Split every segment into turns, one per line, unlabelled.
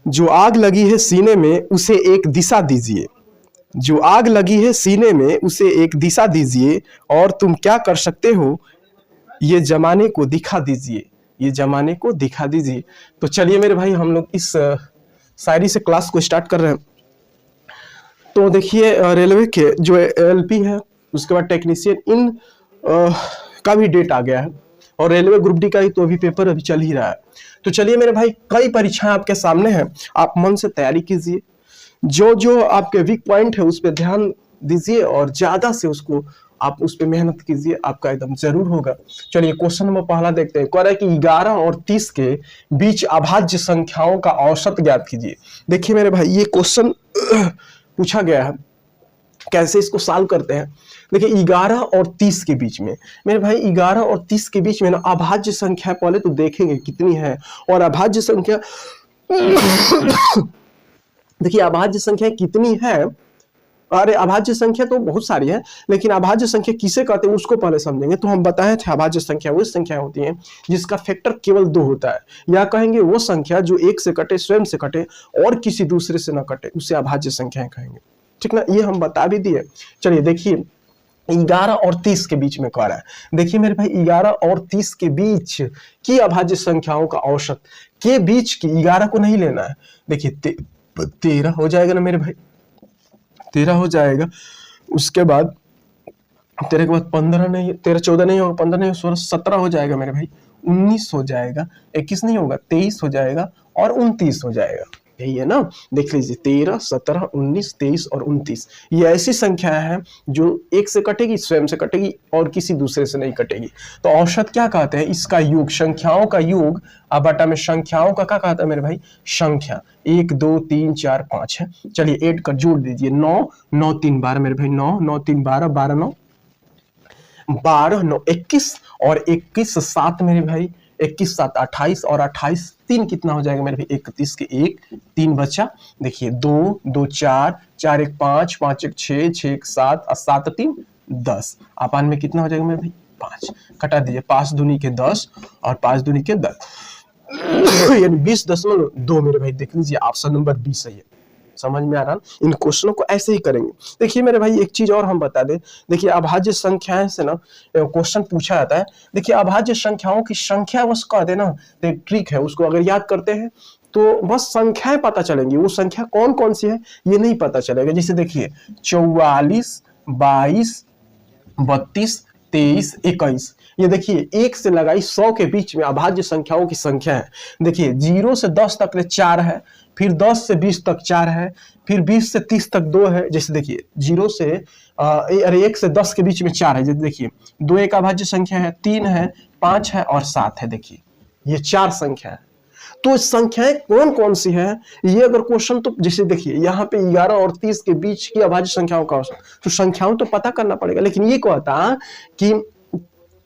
जो आग लगी है सीने में उसे एक दिशा दीजिए। जो आग लगी है सीने में उसे एक दिशा दीजिए, और तुम क्या कर सकते हो ये जमाने को दिखा दीजिए। ये जमाने को दिखा दीजिए। तो चलिए मेरे भाई हम लोग इस शायरी से क्लास को स्टार्ट कर रहे हैं। तो देखिए रेलवे के जो एलपी है, उसके बाद टेक्नीशियन, इन का भी डेट आ गया है, और रेलवे ग्रुप डी का ही तो अभी पेपर अभी चल ही रहा है। तो चलिए मेरे भाई कई परीक्षाएं आपके सामने हैं, आप मन से तैयारी कीजिए। जो जो आपके वीक पॉइंट है उस पर ध्यान दीजिए, और ज्यादा से उसको आप उस पर मेहनत कीजिए, आपका एकदम जरूर होगा। चलिए क्वेश्चन नंबर पहला देखते हैं। कह रहा है कि 11 और 30 के बीच अभाज्य संख्याओं का औसत ज्ञात कीजिए। देखिए मेरे भाई ये क्वेश्चन पूछा गया है, कैसे इसको सॉल्व करते हैं। देखिए 11 और 30 के बीच में मेरे भाई 11 और 30 के बीच में ना अभाज्य संख्या पहले तो देखेंगे कितनी है, और अभाज्य संख्या देखिए अभाज्य संख्या कितनी है। अरे अभाज्य संख्या तो बहुत सारी है, लेकिन अभाज्य संख्या किसे कहते हैं उसको पहले समझेंगे। तो हम बताए थे अभाज्य संख्या वो संख्या होती है जिसका फैक्टर केवल 2 होता है, या कहेंगे वो संख्या जो एक से कटे, स्वयं से कटे और किसी दूसरे से ना कटे, उसे अभाज्य संख्याएं कहेंगे। ठीक ना, ये हम बता भी दिए। चलिए देखिए 11 और 30 के बीच में कह रहा है। देखिए मेरे भाई 11 और 30 के बीच की अभाज्य संख्याओं का औसत, के बीच की, 11 को नहीं लेना है। देखिए 13 हो जाएगा ना मेरे भाई, 13 हो जाएगा। उसके बाद 13 के बाद 15 नहीं, 13 14 नहीं होगा, 15 नहीं, 16 17 हो जाएगा मेरे भाई, 19 हो जाएगा, 21 नहीं होगा, 23 हो जाएगा, और 29 हो जाएगा। यही है ना, देख लीजिए 13 17 19 23 और 29, ये ऐसी संख्या है जो एक से कटेगी, स्वयं से कटेगी और किसी दूसरे से नहीं कटेगी। तो औसत क्या कहते हैं, इसका योग, संख्याओं का योग, अब बटा में संख्याओं का क्या कहता है मेरे भाई, संख्या। 1 2 3 4 5 है। चलिए 8 कर जोड़ दीजिए, 9 9 3 12 मेरे भाई, 9 9 3 12, 12 9 12 9 21, और 21 7 मेरे भाई, 21 7 28, और 28 3 कितना हो जाएगा मेरे भाई, 31 के 1 3 बचा। देखिए 2 2 4 4 1 5 5 1 6 6 1 7 और 7 3 10, अपान में कितना हो जाएगा मेरे भाई, 5। कटा दीजिए, 5 दूनी के 10 और 5 दूनी के 10 यानी 20.2 मेरे भाई। देख लीजिए ऑप्शन नंबर 20 है। समझ में आ रहा है? इन क्वेश्चनों को ऐसे ही करेंगे। देखिए मेरे भाई एक चीज और हम बता दें, देखिए अभाज्य संख्याएं से ना क्वेश्चन पूछा जाता है। देखिए अभाज्य संख्याओं की संख्या बस कह देना तो एक ट्रिक है, उसको अगर याद करते हैं तो बस संख्याएं पता चलेंगी, वो संख्या कौन कौन सी है ये नहीं पता चलेगा। जैसे देखिए 44 22 32 23 21, ये देखिए 1 से लगाई 100 के बीच में अभाज्य संख्याओं की संख्या है। देखिए 0 से 10 तक 4 है, फिर 10 से 20 तक 4 है, फिर 20 से 30 तक 2 है। जैसे देखिए 0 से 1 से 10 के बीच में 4 है। जैसे देखिए 2 एक अभाज्य संख्या है, 3 है, 5 है और 7 है। देखिए ये 4 संख्या है। तो संख्याएं कौन कौन सी है ये अगर क्वेश्चन, तो जैसे देखिए यहाँ पे 11 और 30 के बीच की अभाज्य संख्याओं का औसत, तो संख्याओं तो पता करना पड़ेगा। लेकिन ये कहता कि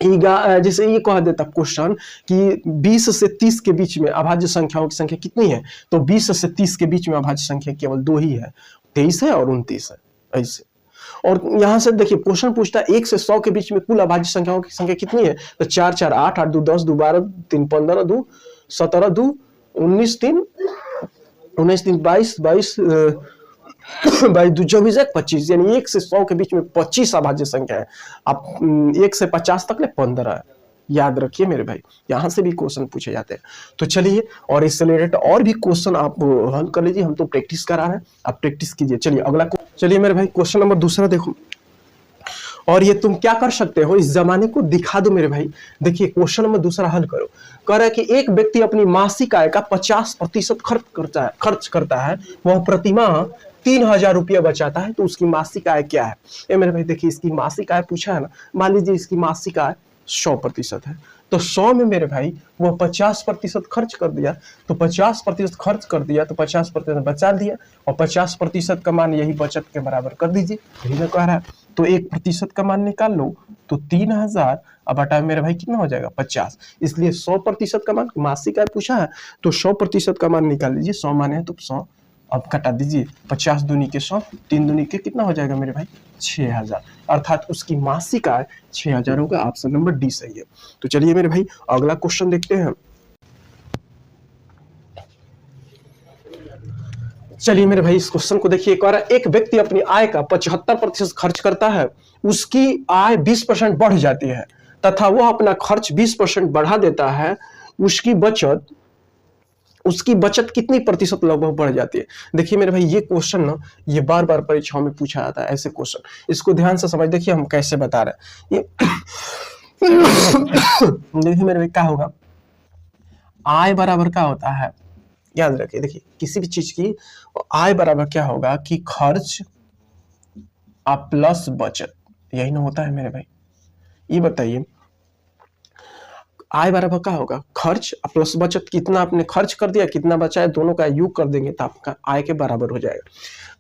जैसे ये कह देता क्वेश्चन कि 20 से 30 के बीच में अभाज्य संख्याओं की संख्या कितनी है, तो 20 से 30 के बीच में अभाज्य संख्या केवल 2 ही है, 23 है और 29 है ऐसे। और यहां से देखिए क्वेश्चन पूछता है 1 से 100 के बीच में कुल अभाज्य संख्याओं की संख्या कितनी है, तो 4 4 8 8 2 10 2 12 3 15 2 17 2 19 3 19 3 22 22 22 24 25, यानी 1 से 100 के बीच में 25 अभाज्य संख्या है। आप 1 से 50 तक ले 15 है। याद रखिए मेरे भाई, यहां से भी क्वेश्चन पूछे जाते हैं। तो चलिए और इससे रिलेटेड और भी क्वेश्चन आप हल कर लीजिए, हम तो प्रैक्टिस करा रहे हैं, आप प्रैक्टिस कीजिए। चलिए अगला, चलिए मेरे भाई क्वेश्चन नंबर दूसरा देखो, और ये तुम क्या कर सकते हो, इस जमाने को दिखा दो मेरे भाई। देखिए क्वेश्चन नंबर दूसरा हल करो। कह रहा है कि एक व्यक्ति अपनी मासिक आय का 50% खर्च करता है, वह प्रतिमाह 3000 रुपया बचाता है, तो उसकी मासिक आय क्या है। ये मेरे भाई देखिए इसकी मासिक आय पूछा है ना, मान लीजिए इसकी मासिक आय 100% है, तो 100 में मेरे भाई वो 50% खर्च कर दिया, तो 50% खर्च कर दिया तो 50% बचा दिया, और 50% का मान यही बचत के बराबर कर दीजिए, यही ना कह रहा है। तो 1% का मान निकाल लो, तो 3000 अब बटा मेरे भाई कितना हो जाएगा 50, इसलिए 100% का मान, मासिक आय पूछा है तो 100% का मान निकाल लीजिए। 100 माने है तो 100, अब कटा दीजिए, 50 दूनी के 100, 3 दूनी के कितना हो जाएगा मेरे भाई 6000, अर्थात उसकी मासिक आय 6000 होगा। ऑप्शन नंबर डी सही है। तो चलिए मेरे भाई अगला क्वेश्चन देखते हैं। चलिए मेरे भाई इस क्वेश्चन को देखिए। एक बार एक व्यक्ति अपनी आय का 75% खर्च करता है, उसकी आय 20% बढ़ जाती है तथा वह अपना खर्च 20% बढ़ा देता है, उसकी बचत कितनी प्रतिशत लगभग बढ़ जाती है। देखिए मेरे भाई ये क्वेश्चन ना, ये बार बार परीक्षाओं में पूछा जाता है ऐसे क्वेश्चन। इसको ध्यान से समझ, देखिए हम कैसे बता रहे हैं ये देखिए मेरे भाई क्या होगा, आय बराबर क्या होता है, याद रखिए। देखिए किसी भी चीज की आय बराबर क्या होगा कि खर्च प्लस बचत, यही ना होता है मेरे भाई। ये बताइए आय बराबर क्या होगा, खर्च प्लस बचत। कितना आपने खर्च कर दिया, कितना बचा है, दोनों का योग कर देंगे तो आपका आय के बराबर हो जाएगा।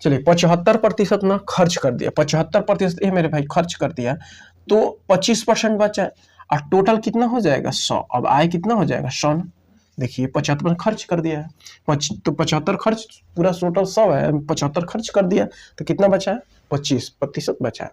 चलिए 75% ना खर्च कर दिया, 75% ये मेरे भाई खर्च कर दिया तो 25% बचा है और टोटल कितना हो जाएगा 100। अब आय कितना हो जाएगा 100। देखिए 75 खर्च कर दिया है तो 75 खर्च, पूरा टोटल 100 है, 75 खर्च कर दिया तो कितना बचा है 25% बचा है।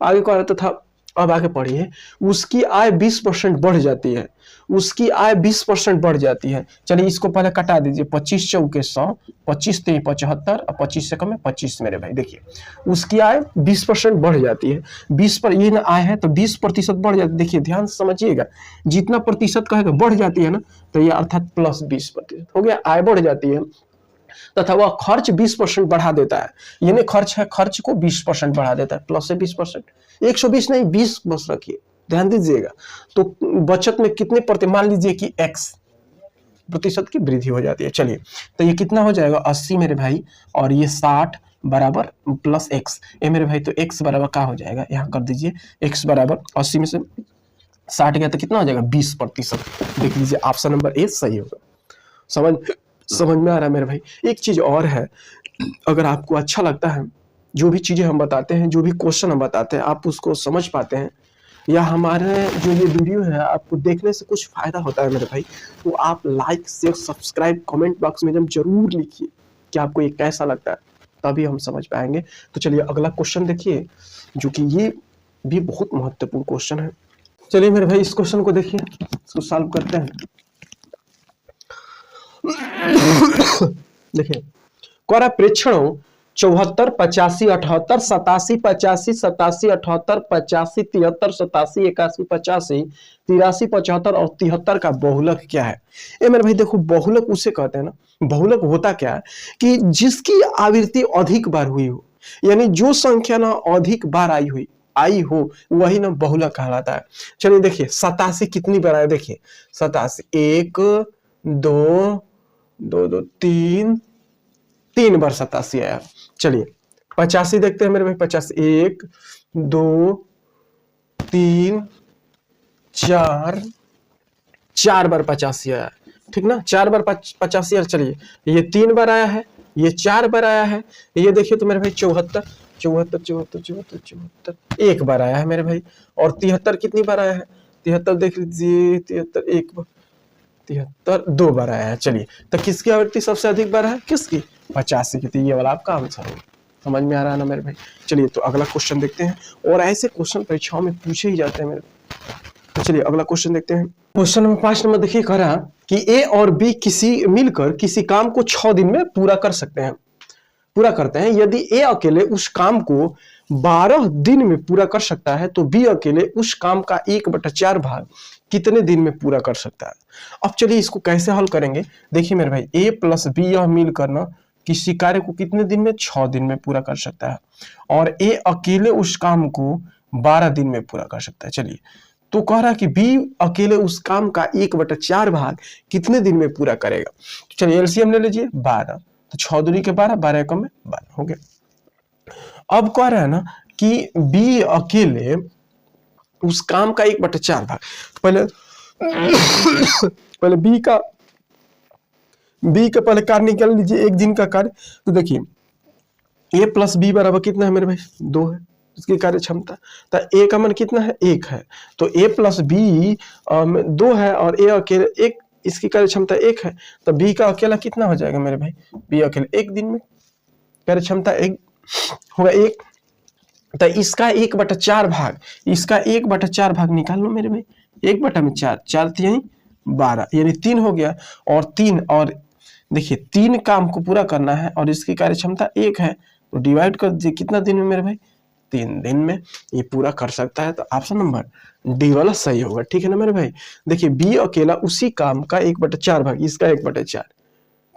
आगे कह रहा था, अब आगे पढ़िए, उसकी आय 20% बढ़ जाती है, उसकी आय 20% बढ़ जाती है। चलिए इसको पहले कटा दीजिए, 25 चौके 100, 25 3 75 और 25 से कम है 25 मेरे भाई। देखिए उसकी आय 20% बढ़ जाती है, 20 पर ये ना आय है तो 20% बढ़ जाती है। देखिए ध्यान से समझिएगा, जितना प्रतिशत कहेगा बढ़ जाती है ना तो ये अर्थात प्लस 20% हो गया, आय बढ़ जाती है तथा वह खर्च 20% बढ़ा देता है। यानी खर्च है, खर्च को 20% बढ़ा देता है, प्लस से 20%, 120 नहीं 20 बस रखिए, ध्यान दीजिएगा। तो बचत में कितने मान लीजिए कि x प्रतिशत की वृद्धि हो जाती है। चलिए तो ये कितना हो जाएगा 80 मेरे भाई, और ये 60 बराबर प्लस x, ये मेरे भाई तो x बराबर क्या हो जाएगा, यहाँ कर दीजिए x बराबर 80 में से 60 गया तो कितना हो जाएगा 20%। देख लीजिए ऑप्शन नंबर ए सही होगा। समझ में आ रहा है मेरे भाई। एक चीज और है, अगर आपको अच्छा लगता है जो भी चीजें हम बताते हैं, जो भी क्वेश्चन हम बताते हैं, आप उसको समझ पाते हैं, या हमारे जो ये वीडियो है आपको देखने से कुछ फायदा होता है मेरे भाई, तो आप like share subscribe comment box में जरूर लिखिए कि आपको ये कैसा लगता है, तभी हम समझ पाएंगे। तो चलिए अगला क्वेश्चन देखिए, जो कि ये भी बहुत महत्वपूर्ण क्वेश्चन है। चलिए मेरे भाई इस क्वेश्चन को देखिए, इसको सॉल्व करते हैं। देखिए कौरा प्रेक्षणों 74 85 78 87 85 87 78 85 73 87 81 85 83 75 और 73 का बहुलक क्या है। ये मेरे भाई देखो, बहुलक उसे कहते हैं ना, बहुलक होता क्या है कि जिसकी आवृत्ति अधिक बार हुई हो, यानी जो संख्या ना अधिक बार आई हो वही ना बहुलक कहलाता है। चलिए देखिए 87 कितनी बार आया, देखिए 87 1 2 2 2 3 बार 87 आया। चलिए 85 देखते हैं मेरे भाई, 50 1 2 3 4 बार 85 आया, ठीक ना, 4 बार 85 आया। चलिए ये 3 बार आया है, ये 4 बार आया है, ये देखिए तो मेरे भाई 74 74 74 74 74 एक बार आया है मेरे भाई, और 73 कितनी बार आया है, 73 देख लीजिए, 73 एक बार, 73 2 बार आया है। चलिए तो किसकी आवृत्ति सबसे अधिक बार है, किसकी 85 की, तो ये वाला आपका आंसर होगा। समझ में आ रहा है ना मेरे भाई। चलिए तो अगला क्वेश्चन देखते हैं, और ऐसे क्वेश्चन परीक्षाओं में पूछे ही जाते हैं मेरे। तो चलिए अगला क्वेश्चन देखते हैं। क्वेश्चन नंबर 5 नंबर देखिए, कह रहा कि ए और बी मिलकर किसी काम को 6 दिन में पूरा करते हैं। यदि ए अकेले उस काम को 12 दिन में पूरा कर सकता है तो बी अकेले उस काम का 1/4 भाग कितने दिन में पूरा कर सकता है। अब चलिए इसको कैसे हल करेंगे। देखिए मेरे भाई ए प्लस बी यह मिलकर ना किसी कार्य को कितने दिन में, 6 दिन में पूरा कर सकता है, और ए अकेले उस काम को 12 दिन में पूरा कर सकता है। चलिए तो कह रहा है कि बी अकेले उस काम का 1/4 भाग कितने दिन में पूरा करेगा। चलिए एलसीएम ले लीजिए, 12, तो 6 दूनी के 12, 12 कम में 12 हो गया। अब कह रहा है ना कि बी अकेले उस काम का 1/4 भाग, पहले बी का पहले कार्य निकाल लीजिए, एक दिन का कार्य। तो देखिए ए प्लस बी बराबर कितना है मेरे भाई, 2 है इसकी कार्य क्षमता, तो ए का मान कितना है, 1 है, तो ए प्लस बी 2 है और ए अकेले 1, इसकी कार्य क्षमता 1 है, तो बी का अकेला कितना हो जाएगा मेरे भाई, बी अकेले 1 दिन में कार्य क्षमता 1 होगा 1, तो इसका 1/4 भाग, इसका 1/4 भाग निकाल लो मेरे भाई, 1/4, 4 3 12 यानी 3 हो गया, और 3 और देखिए 3 काम को पूरा करना है और इसकी कार्य क्षमता 1 है, तो डिवाइड कर दीजिए कितना दिन में मेरे भाई, 3 दिन में ये पूरा कर सकता है। तो ऑप्शन नंबर डी वाला सही होगा, ठीक है ना मेरे भाई। देखिए बी अकेला उसी काम का 1/4 भाग इसका 1/4,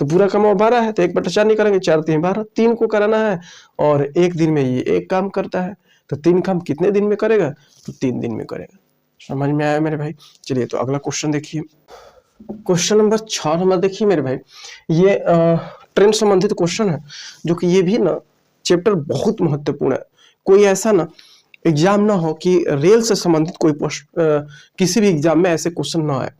तो पूरा काम 12 है तो 1/4 नहीं करेंगे, 4 3 12, 3 को कराना है और 1 दिन में ये 1 काम करता है, तो 3 काम कितने दिन में करेगा, तो 3 दिन में करेगा। समझ में आया मेरे भाई। चलिए तो अगला क्वेश्चन देखिए, क्वेश्चन नंबर 6 नंबर देखिए मेरे भाई, ये ट्रेन संबंधित क्वेश्चन है, जो कि ये भी ना चैप्टर बहुत महत्वपूर्ण है। कोई ऐसा ना एग्जाम ना हो कि रेल से संबंधित कोई किसी भी एग्जाम में ऐसे क्वेश्चन ना आए।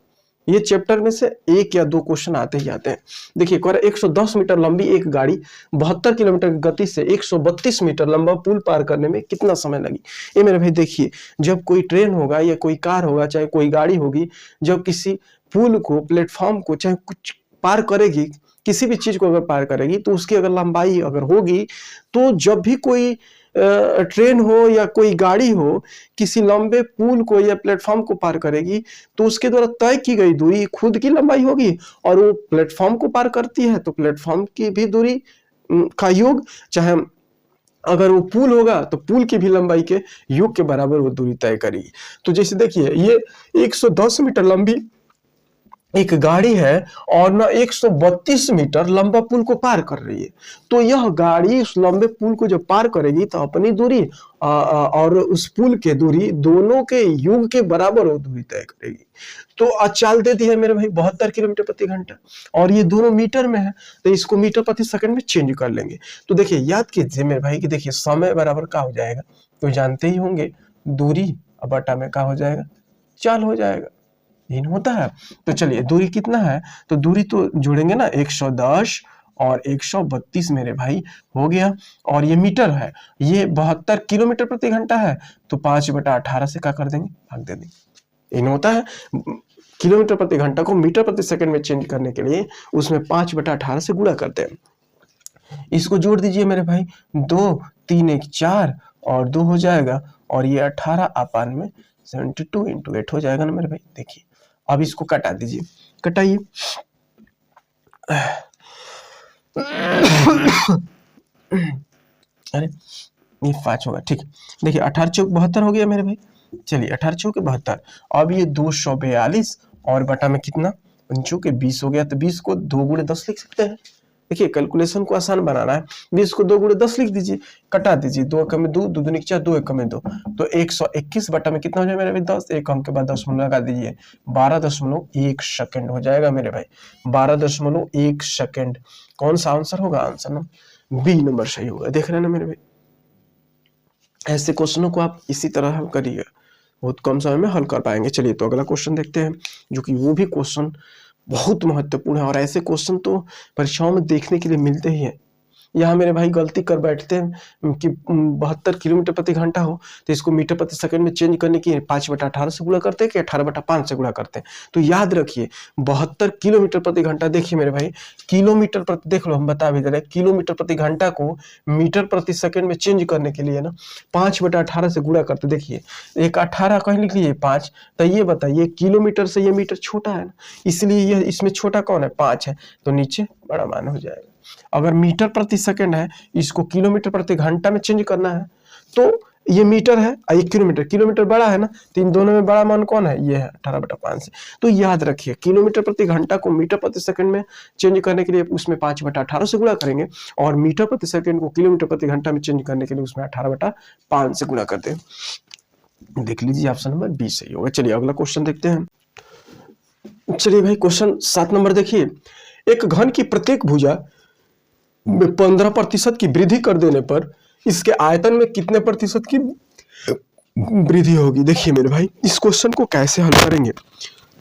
ये चैप्टर में से 1 या 2 क्वेश्चन आते ही आते हैं। देखिए 110 मीटर लंबी एक गाड़ी 72 किलोमीटर की गति से 132 मीटर लंबा पुल पार करने में कितना समय लगी। ये मेरे भाई देखिए, जब कोई ट्रेन होगा या कोई कार होगा चाहे कोई गाड़ी होगी, जब किसी पुल को, प्लेटफॉर्म को, चाहे कुछ पार करेगी, किसी भी चीज को अगर पार करेगी, तो उसकी अगर लंबाई अगर होगी, तो जब भी कोई ट्रेन हो या कोई गाड़ी हो किसी लंबे पुल को या प्लेटफॉर्म को पार करेगी, तो उसके द्वारा तय की गई दूरी खुद की लंबाई होगी, और वो प्लेटफॉर्म को पार करती है तो प्लेटफॉर्म की भी दूरी का योग, चाहे अगर वो पुल होगा तो पुल की भी लंबाई के योग के बराबर वो दूरी तय करेगी। तो जैसे देखिए ये 110 मीटर लंबी एक गाड़ी है और ना 132 मीटर लंबा पुल को पार कर रही है, तो यह गाड़ी उस लंबे पुल को जब पार करेगी तो अपनी दूरी और उस पुल के दूरी दोनों के योग के बराबर वो दूरी तय करेगी। तो चाल दे दी है मेरे भाई 72 किलोमीटर प्रति घंटा, और ये दोनों मीटर में है, तो इसको मीटर प्रति सेकंड में चेंज कर लेंगे। तो देखिए याद कीजिए मेरे भाई कि देखिए समय बराबर क्या हो जाएगा, तो जानते ही होंगे दूरी बटा में क्या हो जाएगा, चाल हो जाएगा, यही होता है। तो चलिए दूरी कितना है, तो दूरी तो जोड़ेंगे ना 110 और 132 मेरे भाई हो गया, और ये मीटर है, ये 72 किलोमीटर प्रति घंटा है, तो 5/18 से क्या कर देंगे, भाग दे देंगे। इन होता है किलोमीटर प्रति घंटा को मीटर प्रति सेकंड में चेंज करने के लिए उसमें 5/18 से गुणा करते हैं। इसको जोड़ दीजिए मेरे भाई, 2 3 1 4 और 2 हो जाएगा, और ये 18 अपान में 72 × 8 हो जाएगा ना मेरे भाई। देखिए अब इसको कटा दीजिए, कटाइए। अरे ये 5 होगा, ठीक है। देखिए 18 चौक 72 हो गया मेरे भाई। चलिए 18 चौक 72, अब ये 242 और बटा में कितना, 5 के 20 हो गया, तो 20 को 2 × 10 लिख सकते हैं। देखिए कैलकुलेशन को आसान बनाना है, 20 को 2 × 10 लिख दीजिए, कटा दीजिए, 2 एकम में 2, 2 दूनी 4, 2 एकम में 2, तो 121 बटा में कितना हो जाएगा मेरे भाई 10, एक अंक के बाद दशमलव लगा दीजिए, 12.1 सेकंड हो जाएगा मेरे भाई, 12.1 सेकंड। कौन सा आंसर होगा, आंसर ना बी नंबर सही होगा। देख रहे हैं ना मेरे भाई, ऐसे क्वेश्चनों को आप इसी तरह हल करिएगा, बहुत कम समय में हल कर पाएंगे। चलिए तो अगला क्वेश्चन देखते हैं, जो कि वो भी क्वेश्चन बहुत महत्वपूर्ण है, और ऐसे क्वेश्चन तो परीक्षाओं में देखने के लिए मिलते ही हैं। यहाँ मेरे भाई गलती कर बैठते हैं कि 72 किलोमीटर प्रति घंटा हो तो इसको मीटर प्रति सेकंड में चेंज करने की 5/18 से गुणा करते हैं कि 18/5 से गुणा करते हैं। तो याद रखिए 72 किलोमीटर प्रति घंटा, देखिए मेरे भाई किलोमीटर प्रति, देख लो हम बता भी दे रहे हैं, किलोमीटर प्रति घंटा को मीटर प्रति सेकंड में चेंज करने के लिए ना 5/18 से गुणा करते। देखिए एक 18 कहीं लिख लीजिए 5, तो ये बताइए किलोमीटर से ये मीटर छोटा है ना, इसलिए ये इसमें छोटा कौन है, 5 है, तो नीचे बड़ा मान हो जाएगा। अगर मीटर प्रति सेकंड है, इसको किलोमीटर प्रति घंटा में चेंज करना है, तो ये मीटर है और ये किलोमीटर, किलोमीटर बड़ा है ना, तो इन दोनों में बड़ा मान कौन है, ये है 18/5 से। तो याद रखिए किलोमीटर प्रति घंटा को मीटर प्रति सेकंड में चेंज करने के लिए उसमें 5/18 से गुणा करेंगे, और मीटर प्रति सेकंड को किलोमीटर प्रति घंटा में चेंज करने के लिए उसमें 18/5 से गुणा करते हैं। देख लीजिए ऑप्शन नंबर बी सही होगा। चलिए अगला क्वेश्चन देखते हैं। चलिए भाई क्वेश्चन 7 नंबर देखिए, एक घन की प्रत्येक भुजा में 15% की वृद्धि कर देने पर इसके आयतन में कितने प्रतिशत की वृद्धि होगी। देखिए मेरे भाई इस क्वेश्चन को कैसे हल करेंगे,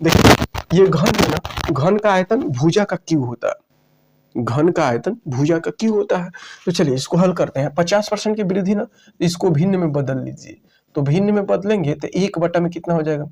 देखिए ये घन है ना, घन का आयतन भुजा का क्यू होता है, घन का आयतन भुजा का क्यू होता है। तो चलिए इसको हल करते हैं। 50% की वृद्धि ना, इसको भिन्न में बदल लीजिए, तो भिन्न में बदलेंगे तो 1 बटा में कितना हो जाएगा,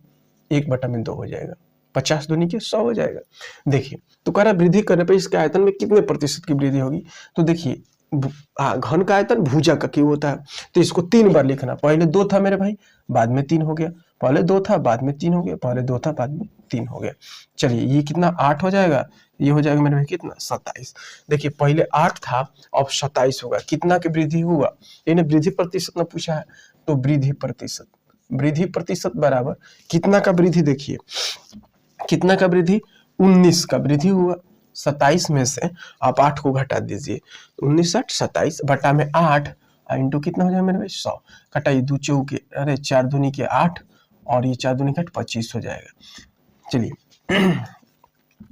1 बटा में 2 हो जाएगा, 50 दूनी के 100 हो जाएगा। देखिए तो कह रहा वृद्धि करने पर इसके आयतन में कितने प्रतिशत की वृद्धि होगी, तो देखिए घन का आयतन भुजा का क्यूब होता है। तो इसको 3 बार लिखना, पहले 2 था मेरे भाई, बाद में 3 हो गया, पहले 2 था बाद में 3 हो गया, पहले 2 था बाद में 3 हो गया। चलिए ये कितना 8 हो जाएगा, ये हो जाएगा मेरे भाई कितना 27। देखिए पहले 8 था अब 27 होगा, कितना की वृद्धि हुआ, इन्हें वृद्धि प्रतिशत में पूछा है, तो वृद्धि प्रतिशत बराबर कितना का वृद्धि, देखिए कितना का वृद्धि, 19 का वृद्धि हुआ। 27 में से आप 8 को घटा दीजिए, 19 8 27 बटा में 8 इंटू कितना हो जाएगा मेरे भाई 100, कटाइए 2 चौके, अरे 4 दूनी के 8 और ये 4 दूनी के 8 25 हो जाएगा। चलिए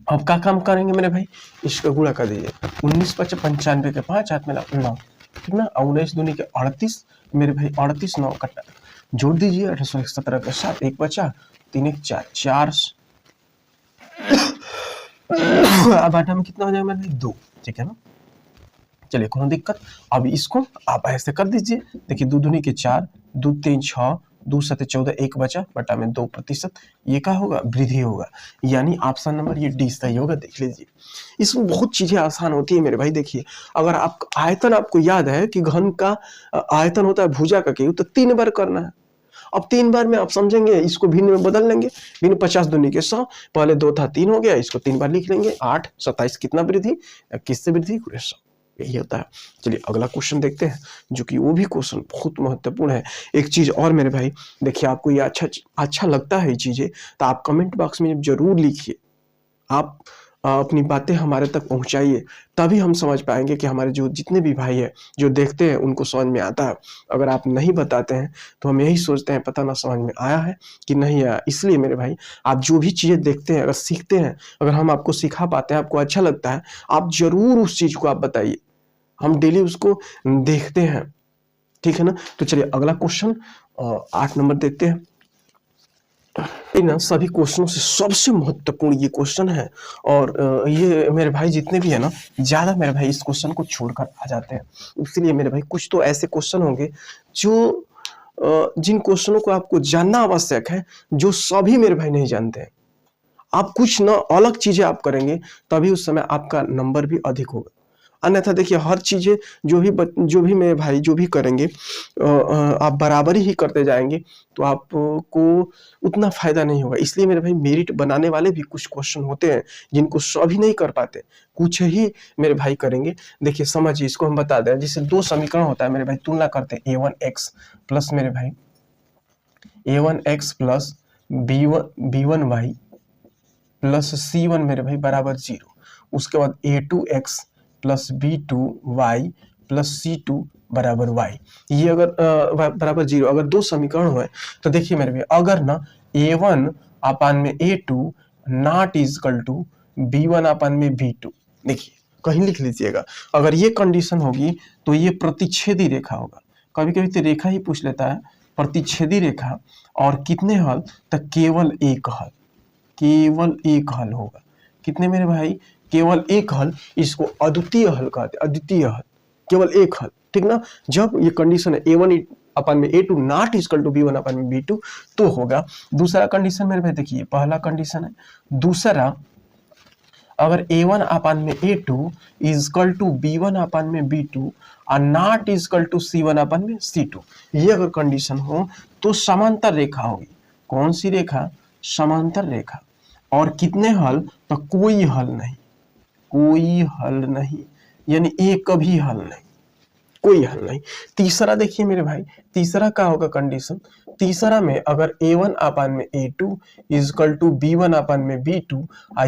अब क्या काम करेंगे मेरे भाई, इसका गुणा कर दीजिए, 19 5 95 के 5 हाथ में 9 कितना, 19 दूनी के 38 मेरे भाई, 38 9 कटा जोड़ दीजिए, 1817 का 7 एक बचा, 3 1 4 4 अब आटा में कितना हो जाएगा मेरे भाई 2, ठीक है ना। चलिए कोनो दिक्कत, अब इसको आप ऐसे कर दीजिए, देखिए 2 दूनी के 4 2 3 6 2 7 14 एक बचा बटा में 2%, ये क्या होगा, वृद्धि होगा, यानी ऑप्शन नंबर ये डी सही होगा। देख लीजिए इसमें बहुत चीजें आसान होती है मेरे भाई। देखिए अगर आप आयतन आपको याद है कि घन का आयतन होता है भुजा का क्यूब, तो 3 बार करना है। अब 3 बार में आप समझेंगे, इसको भिन्न में बदल लेंगे, भिन्न 50 दूनी के 100, पहले 2 था 3 हो गया, इसको 3 बार लिख लेंगे, 8 27 कितना वृद्धि, 21 से वृद्धि 100, यही होता है। चलिए अगला क्वेश्चन देखते हैं, जो कि वो भी क्वेश्चन बहुत महत्वपूर्ण है। एक चीज और मेरे भाई, देखिए आपको ये अच्छा लगता है ये चीजें, तो आप कमेंट बॉक्स में जरूर लिखिए, आप अपनी बातें हमारे तक पहुंचाइए, तभी हम समझ पाएंगे कि हमारे जो जितने भी भाई हैं जो देखते हैं उनको समझ में आता है। अगर आप नहीं बताते हैं तो हम यही सोचते हैं पता ना समझ में आया है कि नहीं आया। इसलिए मेरे भाई आप जो भी चीज़ें देखते हैं, अगर सीखते हैं, अगर हम आपको सिखा पाते हैं, आपको अच्छा लगता है, आप जरूर उस चीज़ को आप बताइए, हम डेली उसको देखते हैं, ठीक है ना। तो चलिए अगला क्वेश्चन 8 नंबर देखते हैं। ना सभी क्वेश्चनों से सबसे महत्वपूर्ण ये क्वेश्चन है, और ये मेरे भाई जितने भी है ना, ज्यादा मेरे भाई इस क्वेश्चन को छोड़कर आ जाते हैं। इसलिए मेरे भाई कुछ तो ऐसे क्वेश्चन होंगे जो जिन क्वेश्चनों को आपको जानना आवश्यक है, जो सभी मेरे भाई नहीं जानते हैं। आप कुछ ना अलग चीजें आप करेंगे, तभी उस समय आपका नंबर भी अधिक होगा। अन्यथा देखिए हर चीजें जो भी मेरे भाई जो भी करेंगे, आप बराबरी ही करते जाएंगे, तो आपको उतना फायदा नहीं होगा। इसलिए मेरे भाई मेरिट बनाने वाले भी कुछ क्वेश्चन होते हैं जिनको सभी नहीं कर पाते, कुछ ही मेरे भाई करेंगे। देखिए समझिए, इसको हम बता दें, जैसे 2 समीकरण होता है मेरे भाई, तुलना करते हैं a1x प्लस मेरे भाई a1x plus b1y plus c1 मेरे भाई बराबर 0। उसके बाद a2x plus b2y plus c2 बराबर y, ये अगर बराबर 0 अगर 2 समीकरण हुए, तो देखिए मेरे भाई अगर ना a1 अपान में a2 not equal to b1 अपान में b2, देखिए कहीं लिख लीजिएगा, अगर ये कंडीशन होगी तो ये प्रतिच्छेदी रेखा होगा। कभी कभी तो रेखा ही पूछ लेता है, प्रतिच्छेदी रेखा, और कितने हल, तक केवल एक हल होगा। कितने मेरे भाई, केवल एक हल, इसको अद्वितीय हल कहते हैं, अद्वितीय हल, केवल एक हल, ठीक ना। जब ये कंडीशन है a1 अपान में a2 not equal to b1 अपान में b2, तो होगा। दूसरा कंडीशन मेरे भाई देखिए, पहला कंडीशन है, दूसरा अगर a1 अपान में a2 इक्वल टू b1 अपान में b2 और नॉट इक्वल टू c1 अपान में c2, ये अगर कंडीशन हो तो समांतर रेखा होगी। कौन सी रेखा, समांतर रेखा। और कितने हल, तो कोई हल नहीं, यानी एक भी हल नहीं, कोई हल नहीं। तीसरा देखिए मेरे भाई, तीसरा क्या होगा कंडीशन, तीसरा में अगर a1 अपान में a2 इक्वल टू b1 अपान में b2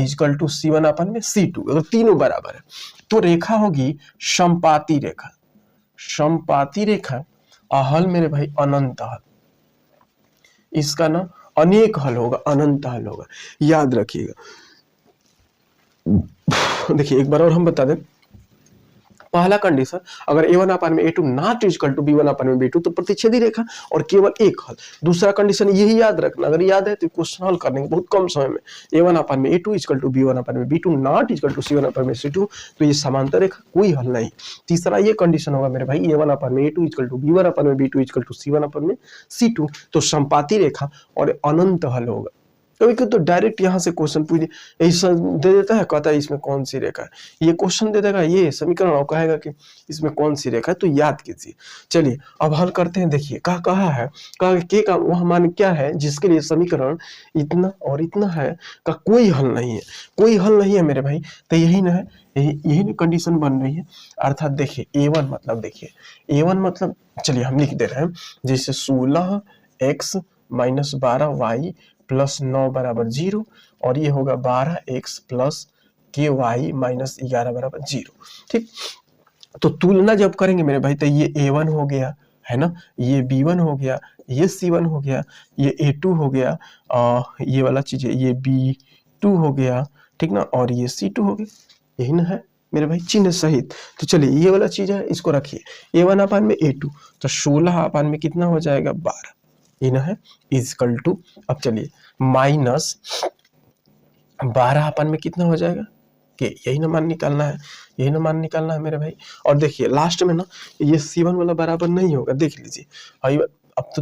इक्वल टू c1 अपान में c2, अगर तीनों बराबर है तो रेखा होगी समपाती रेखा। समपाती रेखा और हल मेरे भाई अनंत हल, इसका ना अनेक हल होगा, अनंत हल होगा, याद रखिएगा। देखिए एक बार और हम बता दें, पहला कंडीशन अगर a1 अपान में a2 not equal to b1 अपान में b2, तो प्रतिच्छेदी रेखा और केवल एक हल। दूसरा कंडीशन यही याद रखना, अगर याद है तो क्वेश्चन हल करने बहुत कम समय में, a1 अपान में a2 इक्वल टू b1 अपान में b2 not equal to c1 अपान में c2, तो ये समांतर रेखा, कोई हल नहीं। तीसरा ये कंडीशन होगा मेरे भाई, a1 अपान में a2 इक्वल टू b1 अपान में b2 इक्वल टू c1 अपान में c2, तो समपाती रेखा और अनंत हल होगा। कभी कभी तो डायरेक्ट यहाँ से क्वेश्चन पूछ ऐसा दे देता है, कहता है इसमें कौन सी रेखा है, ये क्वेश्चन दे देगा ये समीकरण और कहेगा कि इसमें कौन सी रेखा है, तो याद कीजिए। चलिए अब हल करते हैं। देखिए कहा है, कहा के का वह मान क्या है जिसके लिए समीकरण इतना और इतना है का कोई हल नहीं है, कोई हल नहीं है मेरे भाई। तो यही ना है, यही कंडीशन बन रही है। अर्थात देखिए A1 मतलब, देखिए A1 मतलब, चलिए हम लिख दे रहे हैं, जैसे 16x माइनस 12y प्लस 9 बराबर 0, और ये होगा 12x प्लस के वाई माइनस 11 बराबर 0। ठीक, तो तुलना जब करेंगे मेरे भाई तो ये A1 हो गया है ना, ये B1 हो गया, ये C1 हो गया, ये A2 हो गया, ये वाला चीज है ये B2 हो गया, ठीक ना, और ये C2 हो गया। यही ना है मेरे भाई चिन्ह सहित। तो चलिए ये वाला चीज है, इसको रखिए A1 अपान में A2, तो 16 अपान में कितना हो जाएगा 12, ये ना है इजकल टू, अब चलिए माइनस 12 अपान में कितना हो जाएगा कि यही ना मान निकालना है, यही ना मान निकालना है मेरे भाई। और देखिए लास्ट में ना ये C1 वाला बराबर नहीं होगा, देख लीजिए। अब तो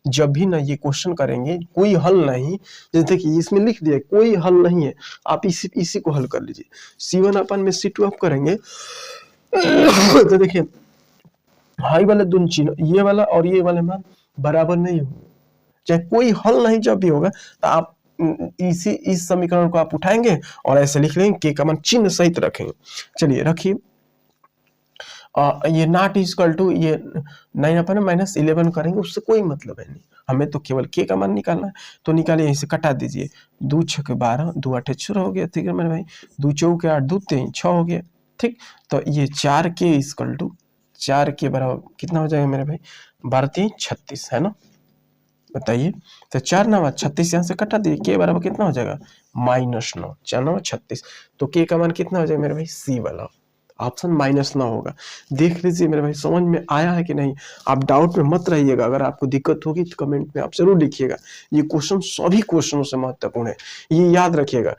जब भी ना ये क्वेश्चन करेंगे कोई हल नहीं, जैसे देखिए इसमें लिख दिया कोई हल नहीं है, आप इसी को हल कर लीजिए। C1 अपान में C2 आप करेंगे तो देखिए हाई वाले दोनों चिन्ह, ये वाला और ये वाले मान बराबर नहीं होगा, चाहे कोई हल नहीं जब भी होगा तो आप इस समीकरण को आप उठाएंगे और ऐसे लिख लेंगे के का मान चिन्ह सहित रखेंगे। चलिए रखिए, ये नॉट इक्वल टू ये 9 अपन माइनस 11 करेंगे, उससे कोई मतलब है नहीं, हमें तो केवल के का मान निकालना है। तो निकालिए, यहीं से कटा दीजिए, 2 6 के 12, 2 8 16 हो गया, ठीक है मेरे भाई, 2 4 के 8, 2 3 6 हो गया। ठीक, तो ये 4 के इक्वल टू 4 के बराबर कितना हो जाएगा मेरे भाई, 12 3 36 है ना, बताइए। तो 4 9 36 यहाँ से कटा दिए, के बराबर कितना हो जाएगा -9, 4 9 36, तो के का मान कितना हो जाएगा मेरे भाई, सी वाला ऑप्शन -9 होगा। देख लीजिए मेरे भाई समझ में आया है कि नहीं, आप डाउट में मत रहिएगा, अगर आपको दिक्कत होगी तो कमेंट में आप जरूर लिखिएगा। ये क्वेश्चन सभी क्वेश्चनों से महत्वपूर्ण है, ये याद रखिएगा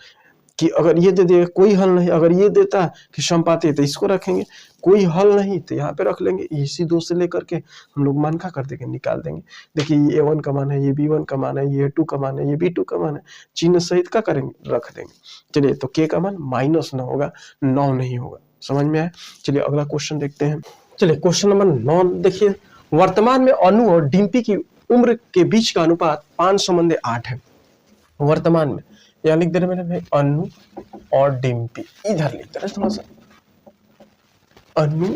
कि अगर ये दे देगा कोई हल नहीं, अगर ये देता कि समपाती है तो इसको रखेंगे, कोई हल नहीं तो यहाँ पे रख लेंगे, इसी 2 से लेकर के हम लोग मान का कर देंगे, निकाल देंगे। देखिए ये A1 का मान है, ये B1 का मान है, ये A2 का मान है, ये B2 का मान है, चिन्ह सहित का करेंगे, रख देंगे। चलिए तो के का मान -9 होगा, 9 नहीं होगा, समझ में आया। चलिए अगला क्वेश्चन देखते हैं। चलिए क्वेश्चन नंबर 9 देखिए, वर्तमान में अनु और डिम्पी की उम्र के बीच का अनुपात 5:8 है। वर्तमान में यहाँ लिख दे रहे मेरे भाई अनु और डिम्पी, इधर लिख दे रहे थोड़ा सा, अनु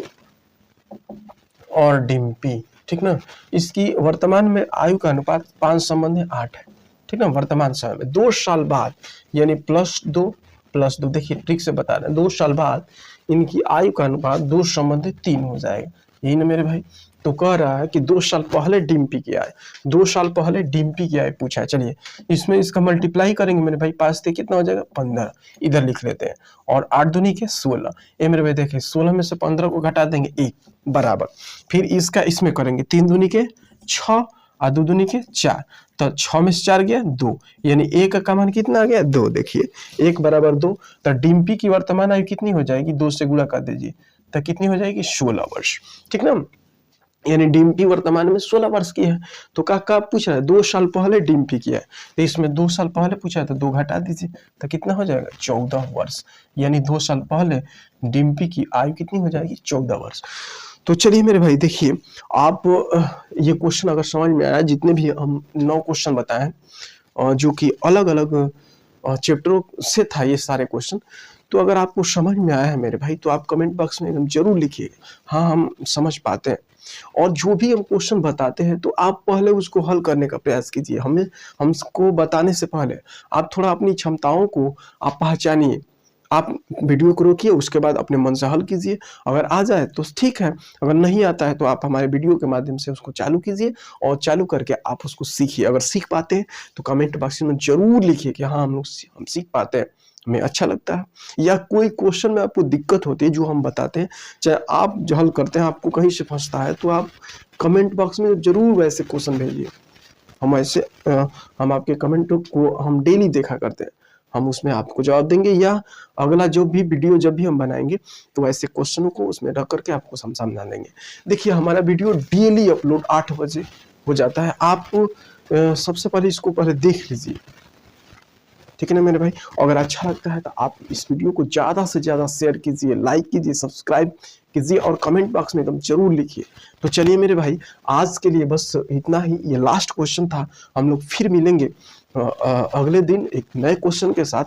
और डिम्पी, ठीक ना, इसकी वर्तमान में आयु का अनुपात 5:8 है, ठीक ना। वर्तमान समय में 2 साल बाद यानी +2 देखिए ट्रिक से बता रहे हैं, 2 साल बाद इनकी आयु का अनुपात 2:3 हो जाएगा, यही ना मेरे भाई। तो कह रहा है कि 2 साल पहले डिम्पी की आय, 2 साल पहले डिम्पी की आय पूछा है। चलिए इसमें इसका मल्टीप्लाई करेंगे मेरे भाई, 5 से कितना हो जाएगा 15, इधर लिख लेते हैं, और 8 दूनी के 16, ये मेरे भाई देखिए 16 में से 15 को घटा देंगे 1 बराबर, फिर इसका इसमें करेंगे 3 दूनी के 6 और 2 दूनी के 4, तो 6 में से 4 गया 2, यानी 1 का मान कितना आ गया 2, देखिए 1 बराबर 2, तो डिम्पी की वर्तमान आयु कितनी हो जाएगी, 2 से गुणा कर दीजिए तो कितनी हो जाएगी 16 वर्ष, ठीक ना, यानी डिम्पी वर्तमान में 16 वर्ष की है। तो कब पूछ रहा है 2 साल पहले डिम्पी की है, तो इसमें 2 साल पहले पूछा है तो 2 घटा दीजिए तो कितना हो जाएगा 14 वर्ष, यानी 2 साल पहले डिम्पी की आयु कितनी हो जाएगी 14 वर्ष। तो चलिए मेरे भाई देखिए, आप ये क्वेश्चन अगर समझ में आया, जितने भी हम 9 क्वेश्चन बताए जो कि अलग अलग चैप्टरों से था ये सारे क्वेश्चन, तो अगर आपको समझ में आया है मेरे भाई तो आप कमेंट बॉक्स में एकदम जरूर लिखिएगा, हाँ हम समझ पाते हैं। और जो भी हम क्वेश्चन बताते हैं तो आप पहले उसको हल करने का प्रयास कीजिए, हमको बताने से पहले आप थोड़ा अपनी क्षमताओं को आप पहचानिए, आप वीडियो को रोकिए, उसके बाद अपने मन से हल कीजिए, अगर आ जाए तो ठीक है, अगर नहीं आता है तो आप हमारे वीडियो के माध्यम से उसको चालू कीजिए और चालू करके आप उसको सीखिए। अगर सीख पाते हैं तो कमेंट बॉक्स में जरूर लिखिए कि हाँ हम सीख पाते हैं, हमें अच्छा लगता है, या कोई क्वेश्चन में आपको दिक्कत होती है जो हम बताते हैं, चाहे आप जो हल करते हैं आपको कहीं से फंसता है तो आप कमेंट बॉक्स में जरूर वैसे क्वेश्चन भेजिए, हम आपके कमेंट को हम डेली देखा करते हैं, हम उसमें आपको जवाब देंगे, या अगला जो भी वीडियो जब भी हम बनाएंगे तो ऐसे क्वेश्चनों को उसमें रख करके आपको समझा देंगे। देखिए हमारा वीडियो डेली अपलोड 8 बजे हो जाता है, आप सबसे पहले इसको पहले देख लीजिए, ठीक है ना मेरे भाई। अगर अच्छा लगता है तो आप इस वीडियो को ज़्यादा से ज़्यादा शेयर कीजिए, लाइक कीजिए, सब्सक्राइब कीजिए और कमेंट बॉक्स में एकदम जरूर लिखिए। तो चलिए मेरे भाई, आज के लिए बस इतना ही, ये लास्ट क्वेश्चन था। हम लोग फिर मिलेंगे अगले दिन एक नए क्वेश्चन के साथ।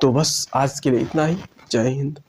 तो बस आज के लिए इतना ही। जय हिंद।